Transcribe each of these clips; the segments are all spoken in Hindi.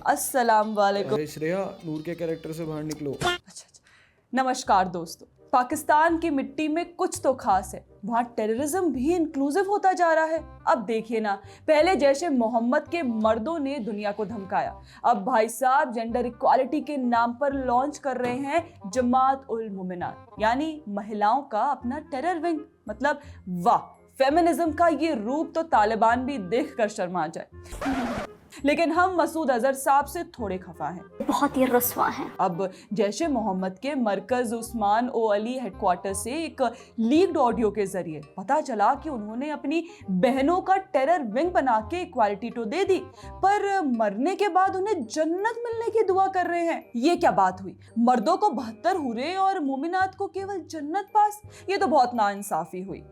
अस्सलाम वालेकुम। अरे श्रेया, नूर के कैरेक्टर से बाहर निकलो। अच्छा। नमस्कार दोस्तों, पाकिस्तान की मिट्टी में कुछ तो खास है, वहाँ टेररिज्म भी इंक्लूसिव होता जा रहा है। अब देखिए ना, पहले जैसे मोहम्मद के मर्दों ने दुनिया को धमकाया, अब भाई साहब जेंडर इक्वालिटी के नाम पर लॉन्च कर रहे हैं जमात उल मोमिनात, यानी महिलाओं का अपना टेरर विंग। मतलब वाह, फेमिनिज्म का ये रूप तो तालिबान भी देखकर शर्मा जाए। लेकिन हम मसूद अजहर साहब से थोड़े खफा हैं, बहुत ही रस्वा हैं। अब जैशे मोहम्मद के मरकज उस्मान ओ अली हेडक्वार्टर से एक लीक्ड ऑडियो के जरिए पता चला कि उन्होंने अपनी बहनों का टेरर विंग बना के इक्वालिटी तो दे दी, पर मरने के बाद उन्हें जन्नत मिलने की दुआ कर रहे हैं। ये क्या बात हुई? मर्दों को 72 हुरे और मोमिनात को केवल जन्नत पास? ये तो बहुत नाइंसाफी हुई।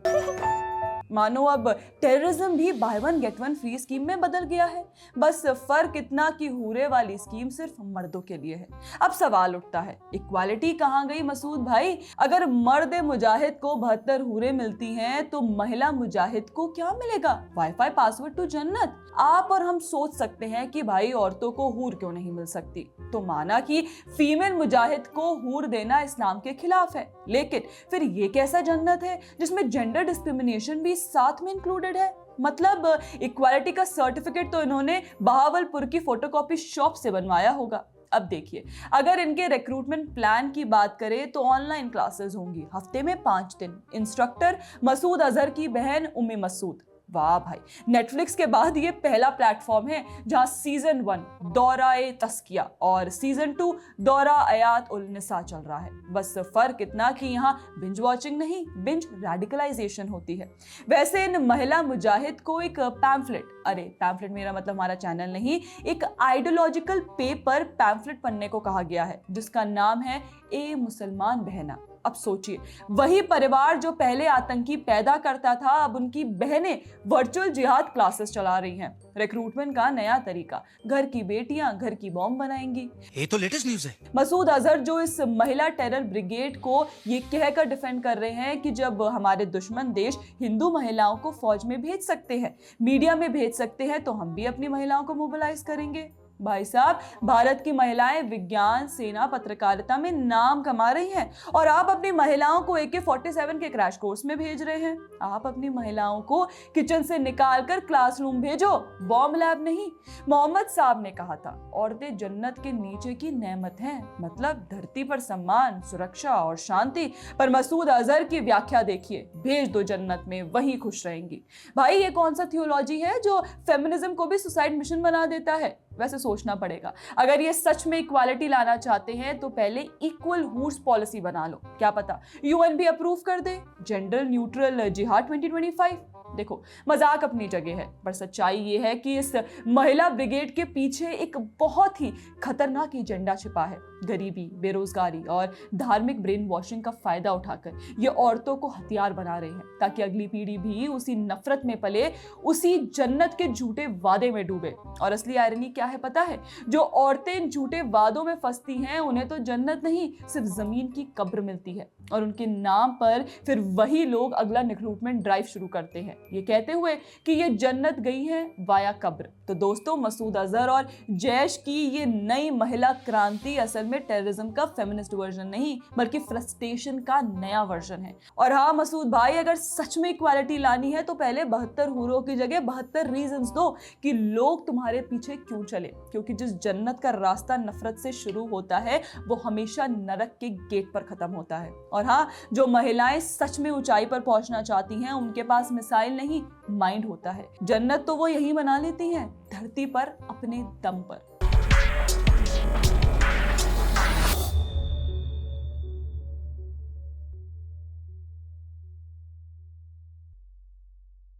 मानो अब टेररिज्म भी by one get one free scheme में बदल गया है। बस फर्क इतना कि हूरे वाली स्कीम सिर्फ मर्दों के लिए है। अब सवाल उठता है, इक्वालिटी कहाँ गई मसूद भाई? अगर मर्द मुजाहिद को 72 हूरे मिलती हैं तो महिला मुजाहिद को क्या मिलेगा? वाईफाई पासवर्ड टू जन्नत। आप और हम सोच सकते हैं कि भाई औरतों को हूर क्यों नहीं मिल सकती, तो माना कि फीमेल मुजाहिद को हूर देना इस्लाम के खिलाफ है, लेकिन फिर ये कैसा जन्नत है जिसमें जेंडर डिस्क्रिमिनेशन भी साथ में इंक्लूडेड है? मतलब इक्वालिटी का सर्टिफिकेट तो इन्होंने बहावलपुर की फोटोकॉपी शॉप से बनवाया होगा। अब देखिए, अगर इनके रिक्रूटमेंट प्लान की बात करें तो ऑनलाइन क्लासेस होंगी हफ्ते में 5 दिन। इंस्ट्रक्टर मसूद अजहर की बहन उम्मी मसूद। वाह भाई, नेटफ्लिक्स के बाद ये पहला प्लेटफॉर्म है जहां सीजन 1 दौरा-ए तस्किया और सीजन 2 दौरा आयात उल निसा चल रहा है। बस फर्क इतना कि यहाँ बिंज वॉचिंग नहीं, बिंज रेडिकलाइजेशन होती है। वैसे इन महिला मुजाहिद को एक पैम्फलेट मेरा मतलब हमारा चैनल नहीं, एक आइडियोलॉजिकल पेपर पैम्फलेट पढ़ने को कहा गया है जिसका नाम है ए मुसलमान बहना। अब सोचिए, वही परिवार जो पहले आतंकी पैदा करता था, अब उनकी बहनें वर्चुअल जिहाद क्लासेस चला रही हैं। रिक्रूटमेंट का नया तरीका, घर की बेटियां घर की बॉम्ब बनाएंगी। ये तो लेटेस्ट न्यूज़ है। मसूद अजहर जो इस महिला टेरर ब्रिगेड को ये कहकर डिफेंड कर रहे हैं कि जब हमारे दुश्मन देश हिंदू महिलाओं को फौज में भेज सकते हैं, मीडिया में भेज सकते हैं, तो हम भी अपनी महिलाओं को मोबिलाइज करेंगे। भाई साहब, भारत की महिलाएं विज्ञान, सेना, पत्रकारिता में नाम कमा रही हैं और आप अपनी महिलाओं को AK-47 के क्रैश कोर्स में भेज रहे हैं। आप अपनी महिलाओं को किचन से निकालकर क्लासरूम भेजो, बॉम्ब लैब नहीं। मोहम्मद साहब ने कहा था, औरतें जन्नत के नीचे की नेमत हैं, मतलब धरती पर सम्मान, सुरक्षा और शांति। पर मसूद अजहर की व्याख्या देखिए, भेज दो जन्नत में, वहीं खुश रहेंगी। भाई, ये कौन सा थियोलॉजी है जो फेमिनिज्म को भी सुसाइड मिशन बना देता है? वैसे सोचना पड़ेगा, अगर ये सच में इक्वालिटी लाना चाहते हैं तो पहले इक्वल हूर्स पॉलिसी बना लो। क्या पता UN भी अप्रूव कर दे जेंडर न्यूट्रल जिहाद 2025। देखो, मजाक अपनी जगह है, पर सच्चाई ये है कि इस महिला ब्रिगेड के पीछे एक बहुत ही खतरनाक एजेंडा छिपा है। गरीबी, बेरोजगारी और धार्मिक ब्रेन वॉशिंग का फायदा उठाकर ये औरतों को हथियार बना रहे हैं ताकि अगली पीढ़ी भी उसी नफरत में पले, उसी जन्नत के झूठे वादे में डूबे। और असली आयरनी क्या है पता है? जो औरतें इन झूठे वादों में फंसती हैं, उन्हें तो जन्नत नहीं, सिर्फ जमीन की कब्र मिलती है। और उनके नाम पर फिर वही लोग अगला रिक्रूटमेंट ड्राइव शुरू करते हैं, ये कहते हुए कि ये जन्नत गई है वाया कब्र। तो दोस्तों, मसूद अजहर और जैश की ये नई महिला क्रांति असल में टेररिज्म का फेमिनिस्ट वर्जन नहीं, बल्कि फ्रस्ट्रेशन का नया वर्जन है। और हाँ मसूद भाई, अगर सच में इक्वालिटी लानी है तो पहले 72 हूरों की जगह 72 रीजंस दो कि लोग तुम्हारे पीछे क्यों चले। क्योंकि जिस जन्नत का रास्ता नफरत से शुरू होता है, वो हमेशा नरक के गेट पर खत्म होता है। और हाँ, जो महिलाएं सच में ऊंचाई पर पहुंचना चाहती हैं, उनके पास मिसाइल नहीं, माइंड होता है। जन्नत तो वो यही बना लेती हैं, धरती पर अपने दम पर।